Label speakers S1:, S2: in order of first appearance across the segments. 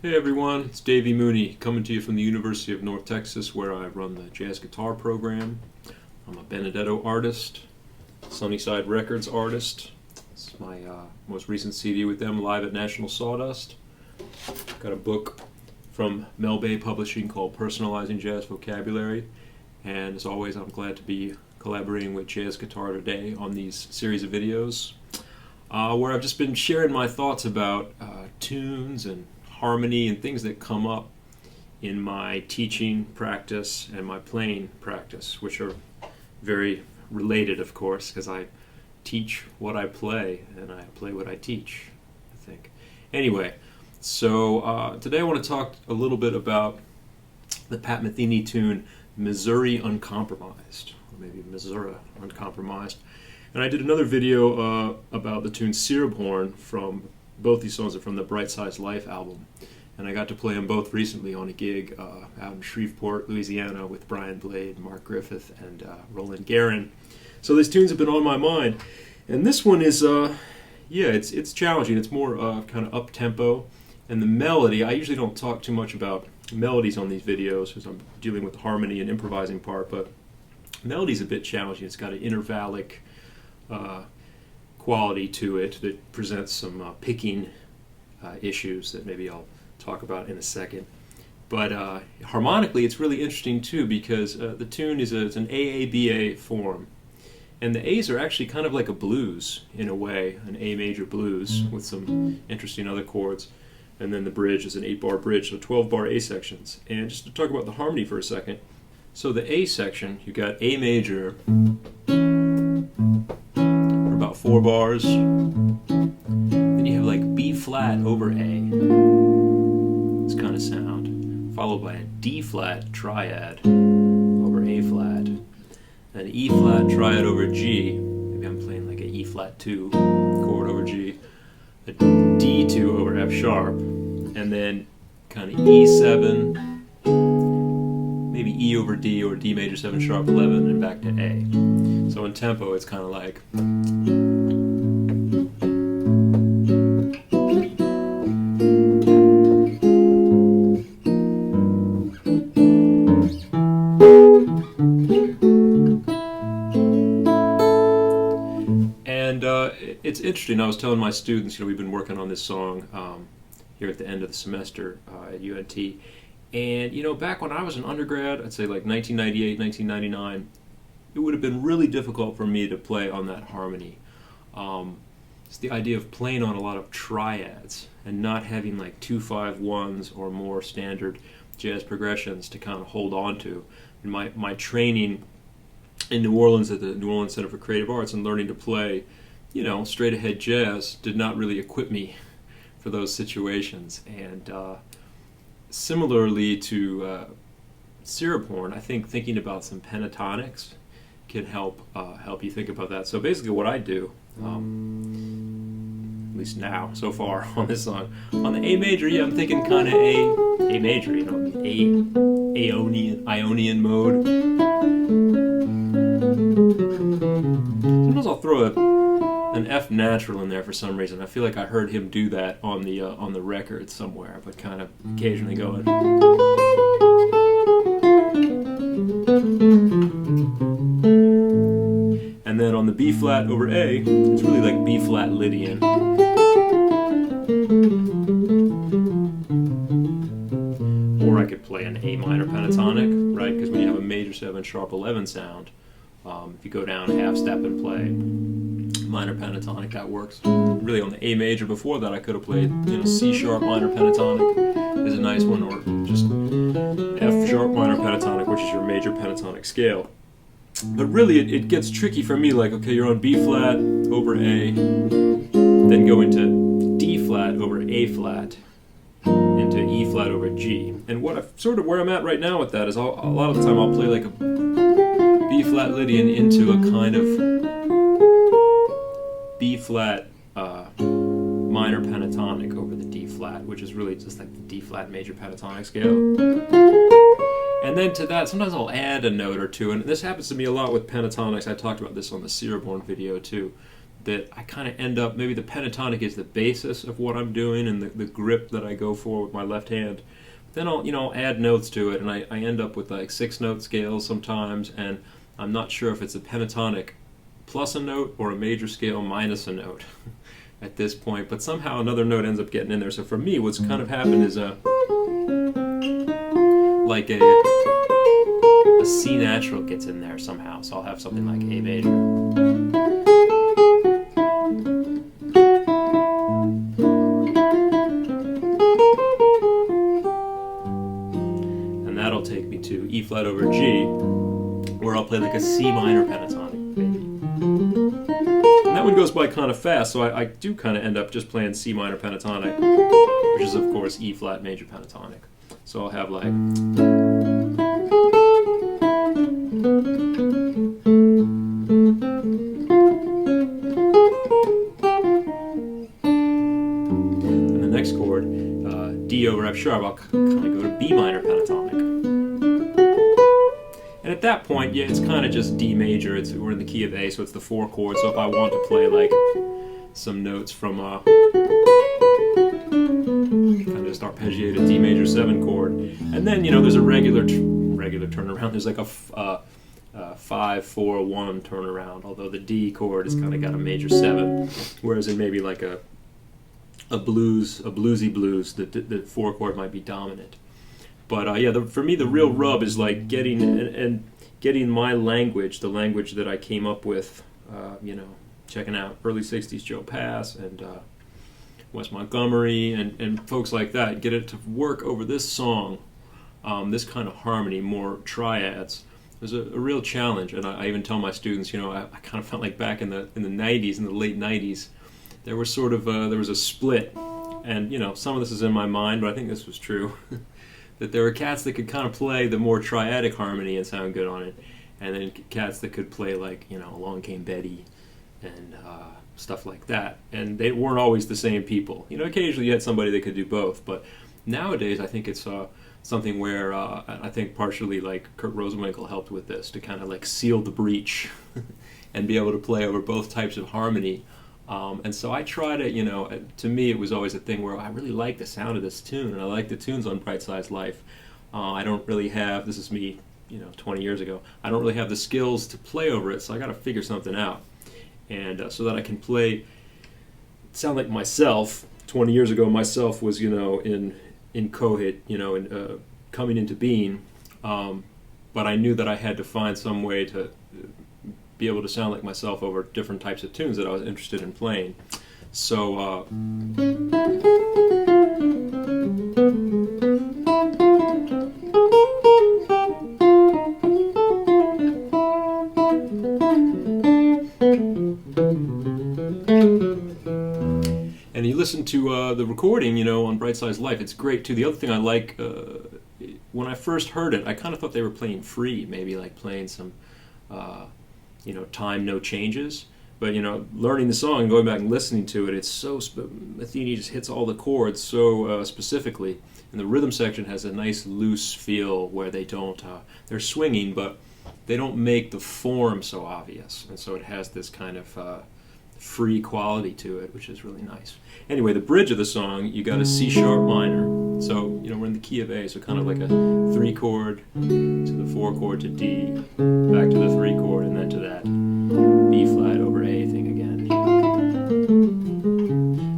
S1: Hey everyone, it's Davy Mooney coming to you from the University of North Texas where I run the jazz guitar program. I'm a Benedetto artist, Sunnyside Records artist. This is my most recent CD with them, live at National Sawdust. Got a book from Mel Bay Publishing called Personalizing Jazz Vocabulary. And as always, I'm glad to be collaborating with Jazz Guitar Today on these series of videos where I've just been sharing my thoughts about tunes and harmony and things that come up in my teaching practice and my playing practice, which are very related, of course, because I teach what I play and I play what I teach, I think. Anyway, so today I want to talk a little bit about the Pat Metheny tune Missouri Uncompromised, or maybe Missouri Uncompromised. And I did another video about the tune Syrup Horn. From both these songs are from the Bright Side's Life album, and I got to play them both recently on a gig out in Shreveport, Louisiana, with Brian Blade, Mark Griffith, and Roland Guerin. So these tunes have been on my mind, and this one is, it's challenging. It's more kind of up tempo, and the melody. I usually don't talk too much about melodies on these videos because I'm dealing with the harmony and improvising part, but melody's a bit challenging. It's got an intervallic quality to it that presents some picking issues that maybe I'll talk about in a second. But harmonically, it's really interesting too because the tune is it's an AABA form, and the A's are actually kind of like a blues in a way, an A major blues with some interesting other chords, and then the bridge is an 8-bar bridge, so 12-bar A sections. And just to talk about the harmony for a second, so the A section, you got A major for about 4 bars. Then you have like B flat over A. This kind of sound, followed by a D flat triad over A flat, an E flat triad over G. Maybe I'm playing like a E flat 2 chord over G, a D2 over F sharp, and then kind of E7, maybe E over D or D major 7 sharp 11, and back to A. So in tempo, it's kind of like. It's interesting. I was telling my students, we've been working on this song here at the end of the semester at UNT. And, back when I was an undergrad, I'd say like 1998, 1999, it would have been really difficult for me to play on that harmony. It's the idea of playing on a lot of triads and not having like 2-5-1s or more standard jazz progressions to kind of hold on to. And my training in New Orleans at the New Orleans Center for Creative Arts and learning to play straight ahead jazz did not really equip me for those situations. And similarly to Syrup Horn, I think thinking about some pentatonics can help you think about that. So basically what I do, at least now, so far on this song, on the A major, I'm thinking kind of A major, Ionian mode. Sometimes I'll throw an F natural in there for some reason. I feel like I heard him do that on the record somewhere, but kind of occasionally going. And then on the B flat over A, it's really like B flat Lydian. Or I could play an A minor pentatonic, right? Because when you have a major 7 sharp 11 sound, if you go down a half step and play minor pentatonic, that works. Really on the A major before that I could have played C sharp minor pentatonic is a nice one, or just F sharp minor pentatonic, which is your major pentatonic scale. But really it gets tricky for me, like, okay, you're on B flat over A, then go into D flat over A flat, into E flat over G. And where I'm at right now with that is a lot of the time I'll play like a B flat Lydian into a kind of B flat minor pentatonic over the D flat, which is really just like the D flat major pentatonic scale. And then to that, sometimes I'll add a note or two, and this happens to me a lot with pentatonics. I talked about this on the Syrup Horn video too. that I kind of end up, maybe the pentatonic is the basis of what I'm doing and the grip that I go for with my left hand. Then I'll add notes to it, and I end up with like 6-note scales sometimes, and I'm not sure if it's a pentatonic plus a note or a major scale minus a note at this point, but somehow another note ends up getting in there. So for me, what's kind of happened is a C natural gets in there somehow. So I'll have something like A major. And that'll take me to E flat over G, where I'll play like a C minor pentatonic, maybe. And that one goes by kind of fast, so I do kind of end up just playing C minor pentatonic, which is of course E flat major pentatonic. So I'll have like, and the next chord, D over F sharp, I'll kind of go to B minor pentatonic. And at that point, yeah, it's kind of just D major. We're in the key of A, so it's the 4 chords. So if I want to play like some notes from kind of just arpeggiated D major 7 chord, and then there's a regular turnaround. There's like a 5-4-1 turnaround. Although the D chord has kind of got a major 7, whereas in maybe like a bluesy blues, the 4 chord might be dominant. But for me, the real rub is like getting my language, the language that I came up with, checking out early '60s Joe Pass and Wes Montgomery and folks like that, get it to work over this song, this kind of harmony, more triads. It was a real challenge, and I even tell my students, I kind of felt like back in the '90s, in the late '90s, there was sort of there was a split, and some of this is in my mind, but I think this was true. That there were cats that could kind of play the more triadic harmony and sound good on it, and then cats that could play like, Along Came Betty and stuff like that. And they weren't always the same people. Occasionally you had somebody that could do both, but nowadays I think it's something where I think partially like Kurt Rosenwinkel helped with this, to kind of like seal the breach and be able to play over both types of harmony. And so I try to, to me it was always a thing where I really like the sound of this tune, and I like the tunes on Bright Side's Life. I don't really have, this is me, 20 years ago, I don't really have the skills to play over it, so I got to figure something out. And so that I can sound like myself. 20 years ago, myself was, in Cohit, in coming into being, but I knew that I had to find some way to be able to sound like myself over different types of tunes that I was interested in playing. So and you listen to the recording, on Bright Side's Life, it's great too. The other thing I like, when I first heard it, I kind of thought they were playing free, maybe like playing some time, no changes. But, learning the song and going back and listening to it, it's so, Metheny just hits all the chords so specifically. And the rhythm section has a nice loose feel where they don't, they're swinging, but they don't make the form so obvious. And so it has this kind of free quality to it, which is really nice. Anyway, the bridge of the song, you got a C sharp minor. So, we're in the key of A, so kind of like a 3 chord to the 4 chord to D, back to the 3 chord, and then to that B flat over A thing again.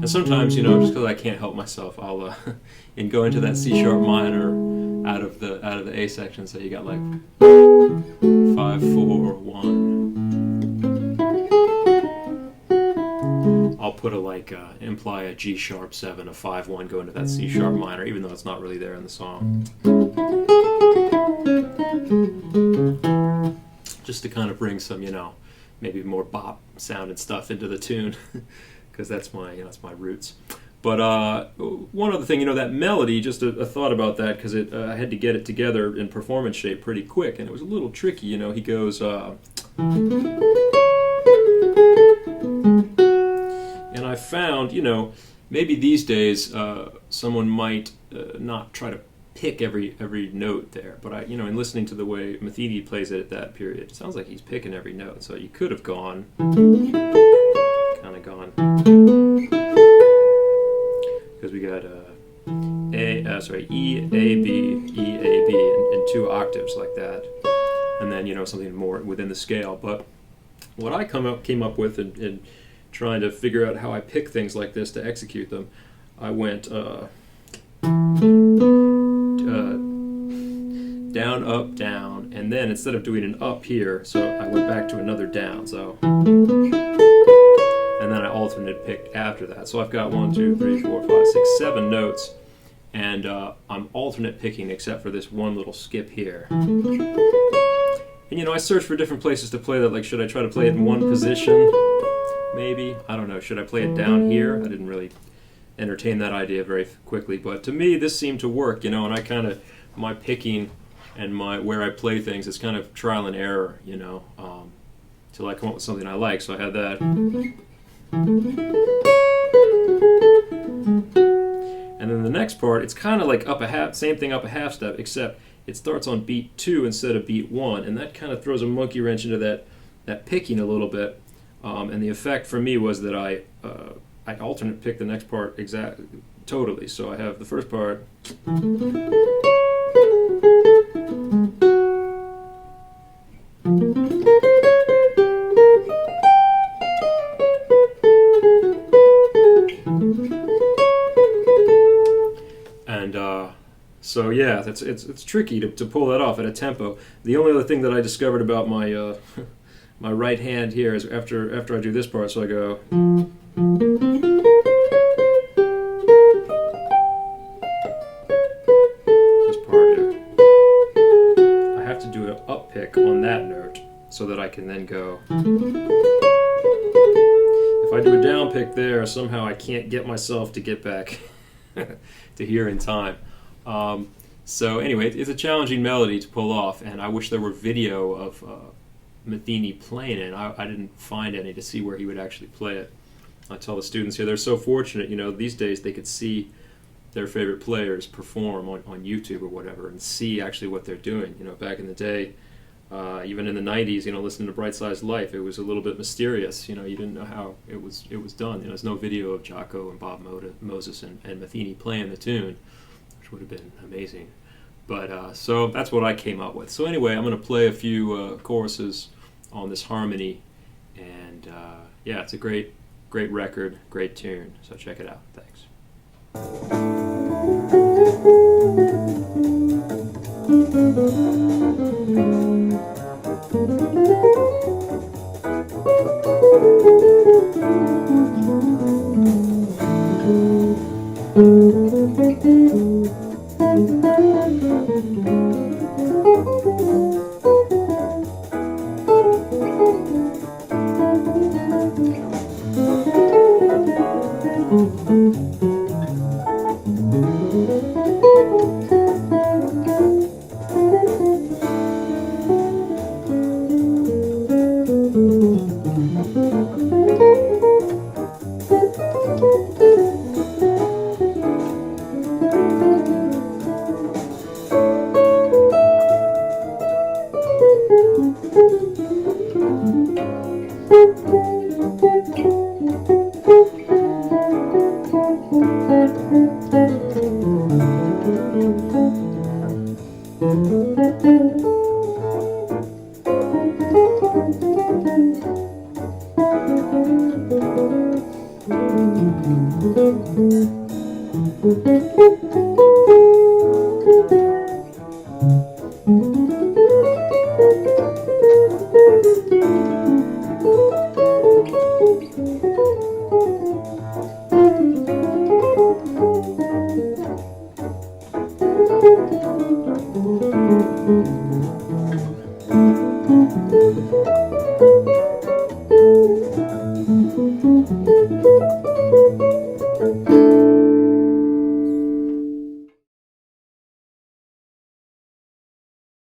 S1: And sometimes, just because I can't help myself, I'll in going to that C sharp minor out of the A section, so you got like 5-4-1. I'll put imply a G sharp 7, a 5-1 go into that C sharp minor, even though it's not really there in the song. Just to kind of bring some, maybe more bop sound and stuff into the tune, because that's my, that's my roots. But one other thing, that melody, just a thought about that, because I had to get it together in performance shape pretty quick, and it was a little tricky. He goes, and I found, maybe these days someone might not try to pick every note there, but in listening to the way Metheny plays it at that period, it sounds like he's picking every note. So you could have gone kind like on, because we got E, A, B, E, A, B, in 2 octaves like that, and then, you know, something more within the scale. But what I came up with in trying to figure out how I pick things like this to execute them, I went down, up, down, and then instead of doing an up here, so I went back to another down, so, and then I alternate picked after that. So I've got 1, 2, 3, 4, 5, 6, 7 notes, and I'm alternate picking except for this one little skip here. And, you know, I searched for different places to play that. Like, should I try to play it in one position? Maybe. I don't know. Should I play it down here? I didn't really entertain that idea very quickly. But to me, this seemed to work, you know, and I kind of, my picking and where I play things is kind of trial and error, you know, till I come up with something I like. So I had that. And then the next part, it's kind of like up a half, same thing, up a half step, except it starts on beat 2 instead of beat 1, and that kind of throws a monkey wrench into that picking a little bit. And the effect for me was that I alternate pick the next part totally. So I have the first part, and so yeah, it's tricky to pull that off at a tempo. The only other thing that I discovered about my my right hand here is after I do this part, so I go. This part here. I have to do an up pick on that note so that I can then go. If I do a down pick there, somehow I can't get myself to get back to here in time. So anyway, it's a challenging melody to pull off, and I wish there were video of Metheny playing it. I didn't find any to see where he would actually play it. I tell the students here, they're so fortunate, you know, these days they could see their favorite players perform on YouTube or whatever and see actually what they're doing. You know, back in the day, even in the 90s, you know, listening to Bright Size Life, it was a little bit mysterious. You know, you didn't know how it was done. You know, there's no video of Jocko and Bob Moses and Metheny playing the tune, which would have been amazing. But so that's what I came up with. So anyway, I'm going to play a few choruses on this harmony, and yeah, it's a great record, great tune. So check it out. Thanks.